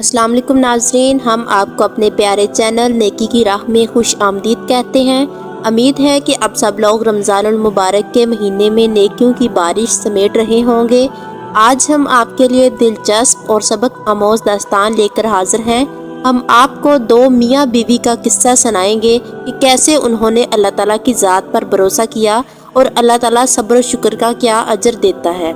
السلام علیکم ناظرین، ہم آپ کو اپنے پیارے چینل نیکی کی راہ میں خوش آمدید کہتے ہیں۔ امید ہے کہ اب سب لوگ رمضان المبارک کے مہینے میں نیکیوں کی بارش سمیٹ رہے ہوں گے۔ آج ہم آپ کے لیے دلچسپ اور سبق آموز داستان لے کر حاضر ہیں۔ ہم آپ کو دو میاں بیوی کا قصہ سنائیں گے کہ کیسے انہوں نے اللہ تعالیٰ کی ذات پر بھروسہ کیا اور اللہ تعالیٰ صبر و شکر کا کیا اجر دیتا ہے۔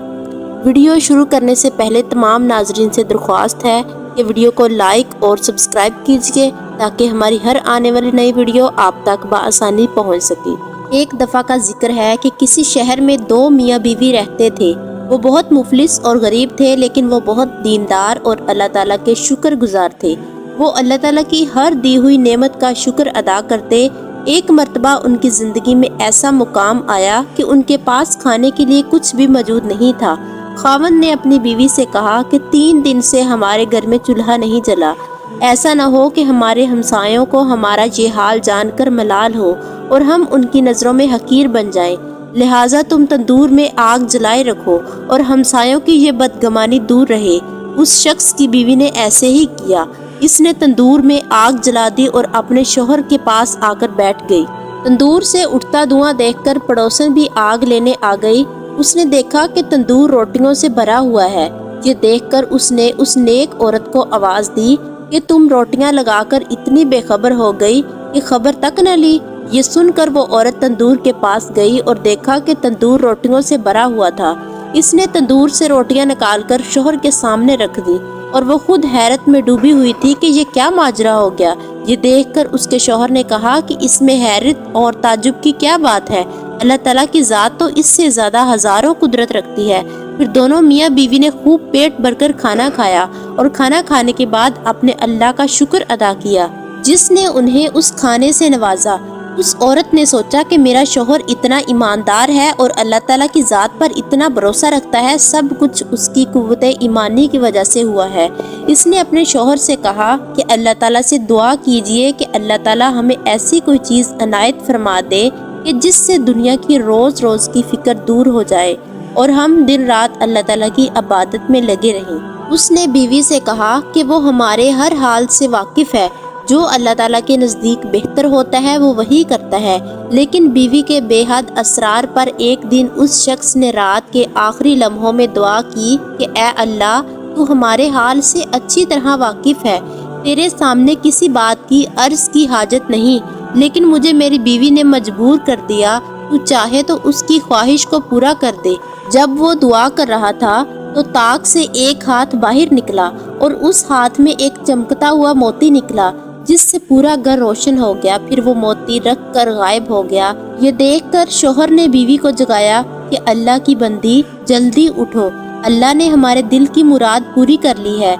ویڈیو شروع کرنے سے پہلے تمام ناظرین سے درخواست ہے کہ ویڈیو کو لائک اور سبسکرائب کیجیے تاکہ ہماری ہر آنے والی نئی ویڈیو آپ تک بآسانی پہنچ سکے۔ ایک دفعہ کا ذکر ہے کہ کسی شہر میں دو میاں بیوی رہتے تھے۔ وہ بہت مفلس اور غریب تھے، لیکن وہ بہت دیندار اور اللہ تعالیٰ کے شکر گزار تھے۔ وہ اللہ تعالیٰ کی ہر دی ہوئی نعمت کا شکر ادا کرتے۔ ایک مرتبہ ان کی زندگی میں ایسا مقام آیا کہ ان کے پاس کھانے کے لیے کچھ بھی موجود نہیں تھا۔ خاوند نے اپنی بیوی سے کہا کہ 3 دن سے ہمارے گھر میں چولہا نہیں جلا، ایسا نہ ہو کہ ہمارے ہمسایوں کو ہمارا یہ حال جان کر ملال ہو اور ہم ان کی نظروں میں حقیر بن جائیں، لہٰذا تم تندور میں آگ جلائے رکھو اور ہمسایوں کی یہ بدگمانی دور رہے۔ اس شخص کی بیوی نے ایسے ہی کیا۔ اس نے تندور میں آگ جلا دی اور اپنے شوہر کے پاس آ کر بیٹھ گئی۔ تندور سے اٹھتا دھواں دیکھ کر پڑوسن بھی آگ لینے آ گئی۔ اس نے دیکھا کہ تندور روٹیوں سے بھرا ہوا ہے۔ یہ دیکھ کر اس نے اس نیک عورت کو آواز دی کہ تم روٹیاں لگا کر اتنی بے خبر ہو گئی کہ خبر تک نہ لی۔ یہ سن کر وہ عورت تندور کے پاس گئی اور دیکھا کہ تندور روٹیوں سے بھرا ہوا تھا۔ اس نے تندور سے روٹیاں نکال کر شوہر کے سامنے رکھ دی اور وہ خود حیرت میں ڈوبی ہوئی تھی کہ یہ کیا ماجرا ہو گیا۔ یہ دیکھ کر اس کے شوہر نے کہا کہ اس میں حیرت اور تعجب کی کیا بات ہے، اللہ تعالیٰ کی ذات تو اس سے زیادہ ہزاروں قدرت رکھتی ہے۔ پھر دونوں میاں بیوی نے خوب پیٹ بھر کر کھانا کھایا اور کھانا کھانے کے بعد اپنے اللہ کا شکر ادا کیا جس نے انہیں اس کھانے سے نوازا۔ اس عورت نے سوچا کہ میرا شوہر اتنا ایماندار ہے اور اللہ تعالیٰ کی ذات پر اتنا بھروسہ رکھتا ہے، سب کچھ اس کی قوت ایمانی کی وجہ سے ہوا ہے۔ اس نے اپنے شوہر سے کہا کہ اللہ تعالیٰ سے دعا کیجئے کہ اللہ تعالیٰ ہمیں ایسی کوئی چیز عنایت فرما دے کہ جس سے دنیا کی روز روز کی فکر دور ہو جائے اور ہم دن رات اللہ تعالیٰ کی عبادت میں لگے رہیں۔ اس نے بیوی سے کہا کہ وہ ہمارے ہر حال سے واقف ہے، جو اللہ تعالیٰ کے نزدیک بہتر ہوتا ہے وہ وہی کرتا ہے۔ لیکن بیوی کے بے حد اسرار پر ایک دن اس شخص نے رات کے آخری لمحوں میں دعا کی کہ اے اللہ، تو ہمارے حال سے اچھی طرح واقف ہے، تیرے سامنے کسی بات کی عرض کی حاجت نہیں، لیکن مجھے میری بیوی نے مجبور کر دیا، تو چاہے تو اس کی خواہش کو پورا کر دے۔ جب وہ دعا کر رہا تھا تو طاق سے ایک ہاتھ باہر نکلا اور اس ہاتھ میں ایک چمکتا ہوا موتی نکلا جس سے پورا گھر روشن ہو گیا، پھر وہ موتی رکھ کر غائب ہو گیا۔ یہ دیکھ کر شوہر نے بیوی کو جگایا کہ اللہ کی بندی، جلدی اٹھو، اللہ نے ہمارے دل کی مراد پوری کر لی ہے۔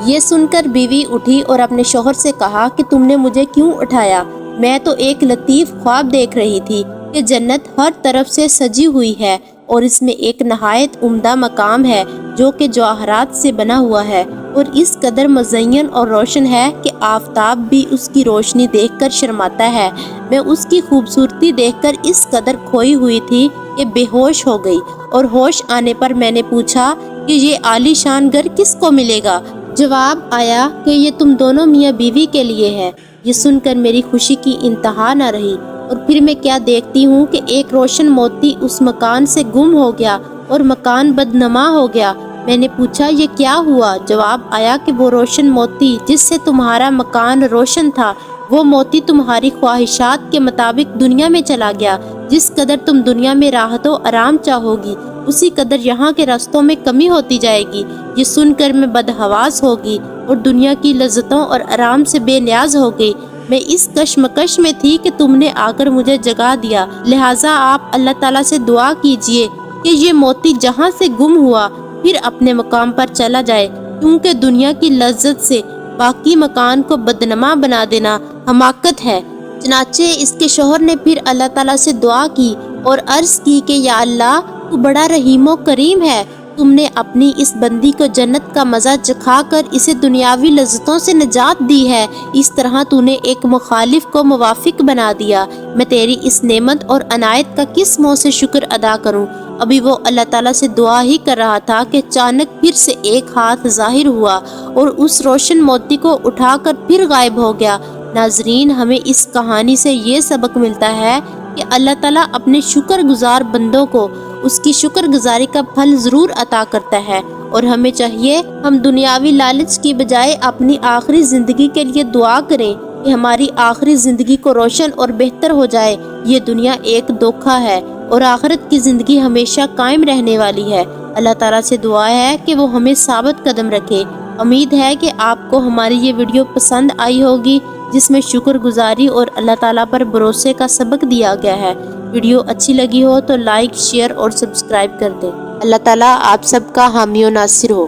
یہ سن کر بیوی اٹھی اور اپنے شوہر سے کہا کہ تم نے مجھے کیوں اٹھایا؟ میں تو ایک لطیف خواب دیکھ رہی تھی کہ جنت ہر طرف سے سجی ہوئی ہے اور اس میں ایک نہایت عمدہ مقام ہے جو کہ جواہرات سے بنا ہوا ہے اور اس قدر مزین اور روشن ہے کہ آفتاب بھی اس کی روشنی دیکھ کر شرماتا ہے۔ میں اس کی خوبصورتی دیکھ کر اس قدر کھوئی ہوئی تھی کہ بے ہوش ہو گئی، اور ہوش آنے پر میں نے پوچھا کہ یہ عالی شان گھر کس کو ملے گا؟ جواب آیا کہ یہ تم دونوں میاں بیوی کے لیے ہے۔ یہ سن کر میری خوشی کی انتہا نہ رہی، اور پھر میں کیا دیکھتی ہوں کہ ایک روشن موتی اس مکان سے گم ہو گیا اور مکان بدنما ہو گیا۔ میں نے پوچھا یہ کیا ہوا؟ جواب آیا کہ وہ روشن موتی جس سے تمہارا مکان روشن تھا، وہ موتی تمہاری خواہشات کے مطابق دنیا میں چلا گیا۔ جس قدر تم دنیا میں راحت و آرام چاہو گی، اسی قدر یہاں کے رستوں میں کمی ہوتی جائے گی۔ یہ سن کر میں بدحواس ہوگی اور دنیا کی لذتوں اور آرام سے بے نیاز ہو گئی۔ میں اس کشمکش میں تھی کہ تم نے آ کر مجھے جگا دیا، لہٰذا آپ اللہ تعالیٰ سے دعا کیجئے کہ یہ موتی جہاں سے گم ہوا پھر اپنے مقام پر چلا جائے، کیونکہ دنیا کی لذت سے باقی مکان کو بدنما بنا دینا حماقت ہے۔ چنانچہ اس کے شوہر نے پھر اللہ تعالیٰ سے دعا کی اور عرض کی کہ یا اللہ، تو بڑا رحیم و کریم ہے، تم نے اپنی اس بندی کو جنت کا مزہ چکھا کر اسے دنیاوی لذتوں سے نجات دی ہے، اس طرح تو نے ایک مخالف کو موافق بنا دیا۔ میں تیری اس نعمت اور عنایت کا کس منہ سے شکر ادا کروں؟ ابھی وہ اللہ تعالیٰ سے دعا ہی کر رہا تھا کہ اچانک پھر سے ایک ہاتھ ظاہر ہوا اور اس روشن موتی کو اٹھا کر پھر غائب ہو گیا۔ ناظرین، ہمیں اس کہانی سے یہ سبق ملتا ہے کہ اللہ تعالیٰ اپنے شکر گزار بندوں کو اس کی شکر گزاری کا پھل ضرور عطا کرتا ہے، اور ہمیں چاہیے ہم دنیاوی لالچ کی بجائے اپنی آخری زندگی کے لیے دعا کریں کہ ہماری آخری زندگی کو روشن اور بہتر ہو جائے۔ یہ دنیا ایک دھوکہ ہے اور آخرت کی زندگی ہمیشہ قائم رہنے والی ہے۔ اللہ تعالیٰ سے دعا ہے کہ وہ ہمیں ثابت قدم رکھے۔ امید ہے کہ آپ کو ہماری یہ ویڈیو پسند آئی ہوگی، جس میں شکر گزاری اور اللہ تعالیٰ پر بھروسے کا سبق دیا گیا ہے۔ ویڈیو اچھی لگی ہو تو لائک، شیئر اور سبسکرائب کر دیں۔ اللہ تعالیٰ آپ سب کا حامی و ناصر ہو۔